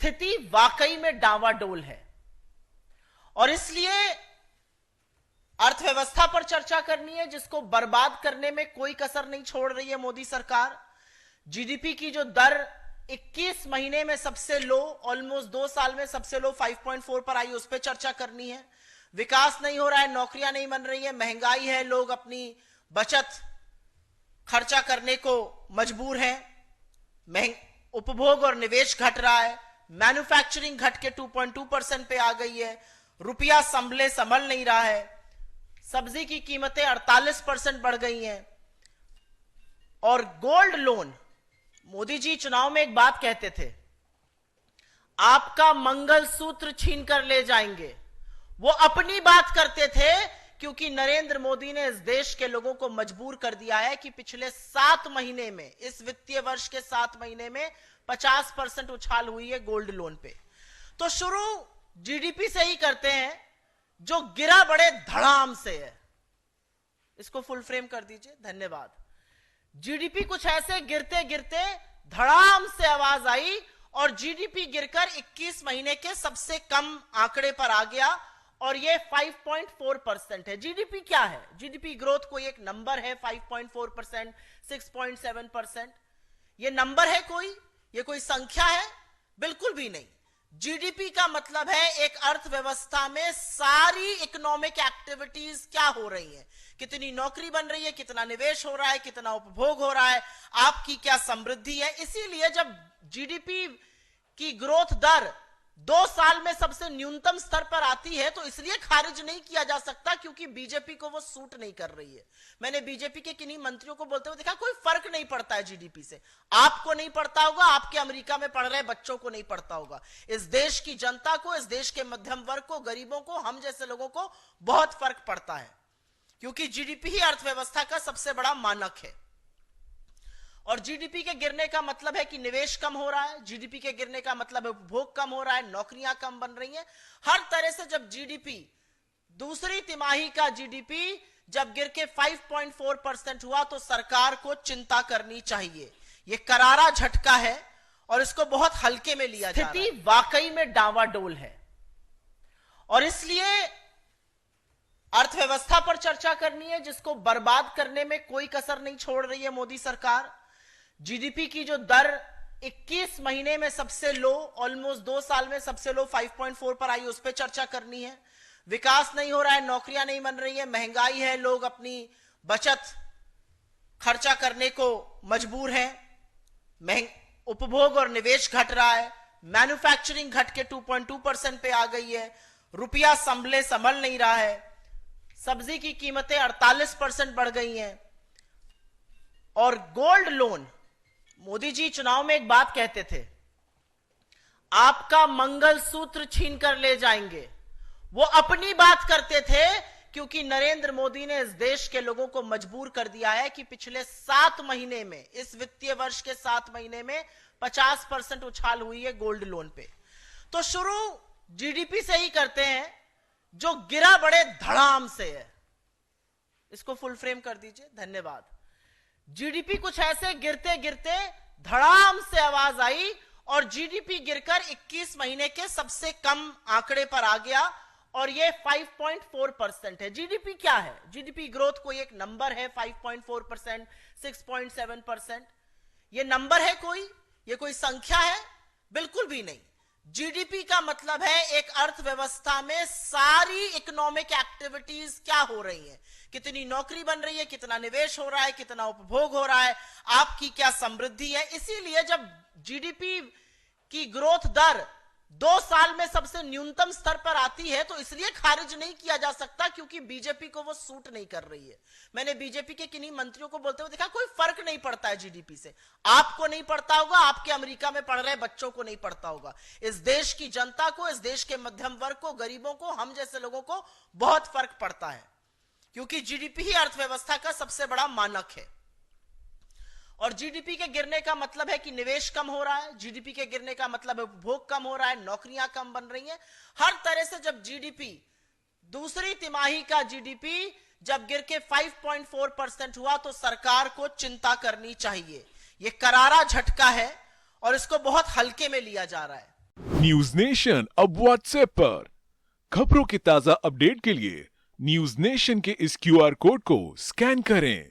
स्थिति वाकई में डावाडोल है और इसलिए अर्थव्यवस्था पर चर्चा करनी है, जिसको बर्बाद करने में कोई कसर नहीं छोड़ रही है मोदी सरकार। जीडीपी की जो दर 21 महीने में सबसे लो, ऑलमोस्ट 2 साल में सबसे लो 5.4 पर आई, उस पर चर्चा करनी है। विकास नहीं हो रहा है, नौकरियां नहीं बन रही है, महंगाई है, लोग अपनी बचत खर्चा करने को मजबूर हैं, उपभोग और निवेश घट रहा है, मैन्युफैक्चरिंग घट के 2.2% पे आ गई है, रुपया संभल नहीं रहा है, सब्जी की कीमतें 48% बढ़ गई हैं और गोल्ड लोन, मोदी जी चुनाव में एक बात कहते थे, आपका मंगलसूत्र छीन कर ले जाएंगे। वो अपनी बात करते थे क्योंकि नरेंद्र मोदी ने इस देश के लोगों को मजबूर कर दिया है कि पिछले 7 महीने में, इस वित्तीय वर्ष के 7 महीने में 50% उछाल हुई है गोल्ड लोन पे। तो शुरू जीडीपी से ही करते हैं, जो गिरा बड़े धड़ाम से है। इसको फुल फ्रेम कर दीजिए, धन्यवाद। जीडीपी कुछ ऐसे गिरते गिरते धड़ाम से आवाज आई और जीडीपी गिरकर 21 महीने के सबसे कम आंकड़े पर आ गया और ये 5.4% है। जीडीपी क्या है? जीडीपी ग्रोथ कोई एक नंबर है, 5.4%, 6.7%। ये नंबर है कोई? ये कोई संख्या है? बिल्कुल भी नहीं। जीडीपी का मतलब है एक अर्थव्यवस्था में सारी इकोनॉमिक एक्टिविटीज क्या हो रही हैं, कितनी नौकरी बन रही है, कितना निवेश हो रहा है, कितना उपभोग हो रहा है, आपकी क्या समृद्धि है। इसीलिए जब जीडीपी की ग्रोथ दर 2 साल में सबसे न्यूनतम स्तर पर आती है तो इसलिए खारिज नहीं किया जा सकता क्योंकि बीजेपी को वो सूट नहीं कर रही है। मैंने बीजेपी के किन्हीं मंत्रियों को बोलते हुए देखा, कोई फर्क नहीं पड़ता है जीडीपी से। आपको नहीं पड़ता होगा, आपके अमेरिका में पढ़ रहे बच्चों को नहीं पड़ता होगा, इस देश की जनता को, इस देश के मध्यम वर्ग को, गरीबों को, हम जैसे लोगों को बहुत फर्क पड़ता है क्योंकि जीडीपी ही अर्थव्यवस्था का सबसे बड़ा मानक है। और जीडीपी के गिरने का मतलब है कि निवेश कम हो रहा है, जीडीपी के गिरने का मतलब है उपभोग कम हो रहा है, नौकरियां कम बन रही हैं। हर तरह से जब जीडीपी, दूसरी तिमाही का जीडीपी जब गिर के 5.4% हुआ तो सरकार को चिंता करनी चाहिए। यह करारा झटका है और इसको बहुत हल्के में लिया जा रहा है। स्थिति वाकई में डावाडोल है और इसलिए अर्थव्यवस्था पर चर्चा करनी है, जिसको बर्बाद करने में कोई कसर नहीं छोड़ रही है मोदी सरकार। जीडीपी की जो दर 21 महीने में सबसे लो, ऑलमोस्ट 2 साल में सबसे लो 5.4 पर आई, उस पर चर्चा करनी है। विकास नहीं हो रहा है, नौकरियां नहीं बन रही है, महंगाई है, लोग अपनी बचत खर्चा करने को मजबूर हैं, उपभोग और निवेश घट रहा है, मैन्युफैक्चरिंग घट के 2.2% पे आ गई है, रुपया संभल नहीं रहा है, सब्जी की कीमतें 48% बढ़ गई हैं और गोल्ड लोन, मोदी जी चुनाव में एक बात कहते थे, आपका मंगलसूत्र छीन कर ले जाएंगे। वो अपनी बात करते थे क्योंकि नरेंद्र मोदी ने इस देश के लोगों को मजबूर कर दिया है कि पिछले 7 महीने में, इस वित्तीय वर्ष के 7 महीने में 50% उछाल हुई है गोल्ड लोन पे। तो शुरू जीडीपी से ही करते हैं, जो गिरा बड़े धड़ाम से है। इसको फुल फ्रेम कर दीजिए, धन्यवाद। जीडीपी कुछ ऐसे गिरते गिरते धड़ाम से आवाज आई और जीडीपी गिरकर 21 महीने के सबसे कम आंकड़े पर आ गया और ये 5.4% है। जीडीपी क्या है? जीडीपी ग्रोथ कोई एक नंबर है, 5.4%, 6.7%। ये नंबर है कोई? ये कोई संख्या है? बिल्कुल भी नहीं। जीडीपी का मतलब है एक अर्थव्यवस्था में सारी इकोनॉमिक एक्टिविटीज क्या हो रही हैं, कितनी नौकरी बन रही है, कितना निवेश हो रहा है, कितना उपभोग हो रहा है, आपकी क्या समृद्धि है। इसीलिए जब जीडीपी की ग्रोथ दर 2 साल में सबसे न्यूनतम स्तर पर आती है तो इसलिए खारिज नहीं किया जा सकता क्योंकि बीजेपी को वो सूट नहीं कर रही है। मैंने बीजेपी के किन्हीं मंत्रियों को बोलते हुए देखा, कोई फर्क नहीं पड़ता है जीडीपी से। आपको नहीं पड़ता होगा, आपके अमेरिका में पढ़ रहे बच्चों को नहीं पड़ता होगा, इस देश की जनता को, इस देश के मध्यम वर्ग को, गरीबों को, हम जैसे लोगों को बहुत फर्क पड़ता है क्योंकि जीडीपी ही अर्थव्यवस्था का सबसे बड़ा मानक है। और जीडीपी के गिरने का मतलब है कि निवेश कम हो रहा है, जीडीपी के गिरने का मतलब है उपभोग कम हो रहा है, नौकरियां कम बन रही हैं। हर तरह से जब जीडीपी, दूसरी तिमाही का जीडीपी जब गिर के 5.4% हुआ तो सरकार को चिंता करनी चाहिए। यह करारा झटका है और इसको बहुत हल्के में लिया जा रहा है। न्यूज नेशन अब व्हाट्सएप पर। खबरों के ताजा अपडेट के लिए न्यूज नेशन के इस क्यूआर कोड को स्कैन करें।